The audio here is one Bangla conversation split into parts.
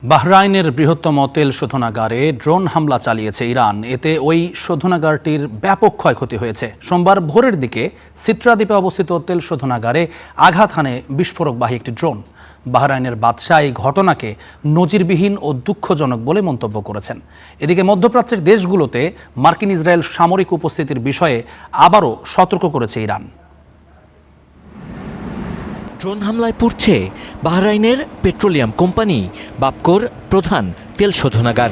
বাহরাইনের বৃহত্তম তেল শোধনাগারে ড্রোন হামলা চালিয়েছে ইরান। এতে ওই শোধনাগারটির ব্যাপক ক্ষয়ক্ষতি হয়েছে। সোমবার ভোরের দিকে সিট্রা দ্বীপে অবস্থিত তেল শোধনাগারে আঘাত হানে বিস্ফোরকবাহী একটি ড্রোন। বাহরাইনের বাদশাহ এই ঘটনাকে নজিরবিহীন ও দুঃখজনক বলে মন্তব্য করেছেন। এদিকে মধ্যপ্রাচ্যের দেশগুলোতে মার্কিন ইসরায়েল সামরিক উপস্থিতির বিষয়ে আবারও সতর্ক করেছে ইরান। ড্রোন হামলায় পুড়ছে বাহরাইনের পেট্রোলিয়াম কোম্পানি বাপকোর প্রধান তেল শোধনাগার।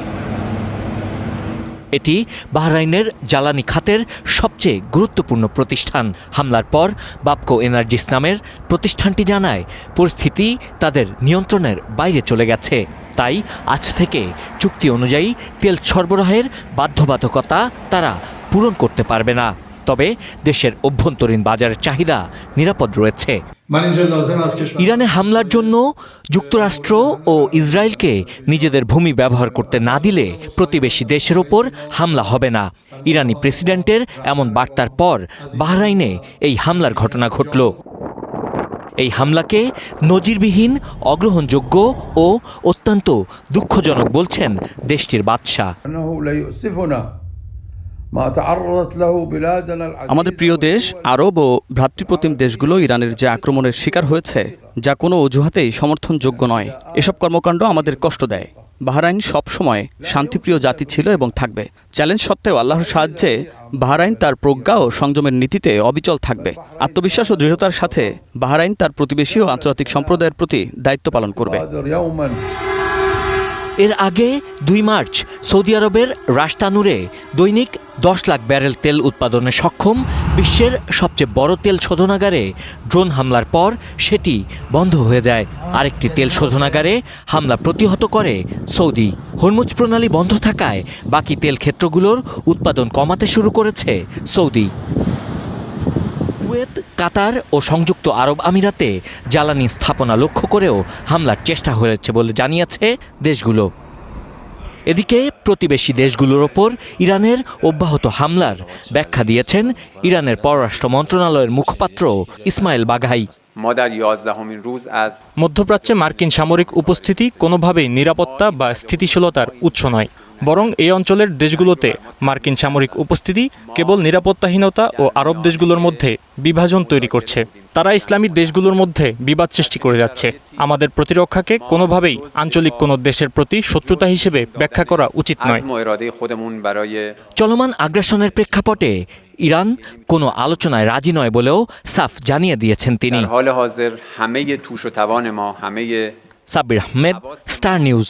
এটি বাহরাইনের জ্বালানি খাতের সবচেয়ে গুরুত্বপূর্ণ প্রতিষ্ঠান। হামলার পর বাপকো এনার্জিস নামের প্রতিষ্ঠানটি জানায় পরিস্থিতি তাদের নিয়ন্ত্রণের বাইরে চলে গেছে। তাই আজ থেকে চুক্তি অনুযায়ী তেল সরবরাহের বাধ্যবাধকতা তারা পূরণ করতে পারবে না। তবে দেশের অভ্যন্তরীণ বাজারের চাহিদা নিরাপদ রয়েছে। ইরানে হামলার জন্য যুক্তরাষ্ট্র ও ইসরায়েলকে নিজেদের ভূমি ব্যবহার করতে না দিলে প্রতিবেশী দেশের ওপর হামলা হবে না। ইরানি প্রেসিডেন্টের এমন বার্তার পর বাহরাইনে এই হামলার ঘটনা ঘটল। এই হামলাকে নজিরবিহীন, অগ্রহণযোগ্য ও অত্যন্ত দুঃখজনক বলছেন দেশটির বাদশাহ। আমাদের প্রিয় দেশ আরব ও ভ্রাতৃপ্রতিম দেশগুলো ইরানের যে আক্রমণের শিকার হয়েছে, যা কোনো অজুহাতেই সমর্থনযোগ্য নয়। এসব কর্মকাণ্ড আমাদের কষ্ট দেয়। বাহরাইন সবসময় শান্তিপ্রিয় জাতি ছিল এবং থাকবে। চ্যালেঞ্জ সত্ত্বেও আল্লাহর সাহায্যে বাহরাইন তার প্রজ্ঞা ও সংযমের নীতিতে অবিচল থাকবে। আত্মবিশ্বাস ও দৃঢ়তার সাথে বাহরাইন তার প্রতিবেশী ও আন্তর্জাতিক সম্প্রদায়ের প্রতি দায়িত্ব পালন করবে। এর আগে ২ মার্চ সৌদি আরবের রাশতানুরে দৈনিক ১০ লাখ ব্যারেল তেল উৎপাদনে সক্ষম বিশ্বের সবচেয়ে বড় তেল শোধনাগারে ড্রোন হামলার পর সেটি বন্ধ হয়ে যায়। আরেকটি তেল শোধনাগারে হামলা প্রতিহত করে সৌদি। হরমুজ প্রণালী বন্ধ থাকায় বাকি তেল ক্ষেত্রগুলোর উৎপাদন কমাতে শুরু করেছে সৌদি। কুয়েত, কাতার ও সংযুক্ত আরব আমিরাতে জ্বালানি স্থাপনা লক্ষ্য করেও হামলার চেষ্টা হয়েছে বলে জানিয়েছে দেশগুলো। এদিকে প্রতিবেশী দেশগুলোর ওপর ইরানের অব্যাহত হামলার ব্যাখ্যা দিয়েছেন ইরানের পররাষ্ট্র মন্ত্রণালয়ের মুখপাত্র ইসমাইল বাঘাই। মধ্যপ্রাচ্যে মার্কিন সামরিক উপস্থিতি কোনোভাবেই নিরাপত্তা বা স্থিতিশীলতার উৎস নয়, বরং এই অঞ্চলের দেশগুলোতে মার্কিন সামরিক উপস্থিতি কেবল নিরাপত্তাহীনতা ও আরব দেশগুলোর মধ্যে বিভাজন তৈরি করছে। তারা ইসলামী দেশগুলোর মধ্যে বিবাদ সৃষ্টি করে যাচ্ছে। আমাদের প্রতিরক্ষাকে কোনোভাবেই আঞ্চলিক কোনো দেশের প্রতি শত্রুতা হিসেবে ব্যাখ্যা করা উচিত নয়। চলমান আগ্রাসনের প্রেক্ষাপটে ইরান কোনো আলোচনায় রাজি নয় বলেও সাফ জানিয়ে দিয়েছেন তিনি। Sabbir Ahmed, star news.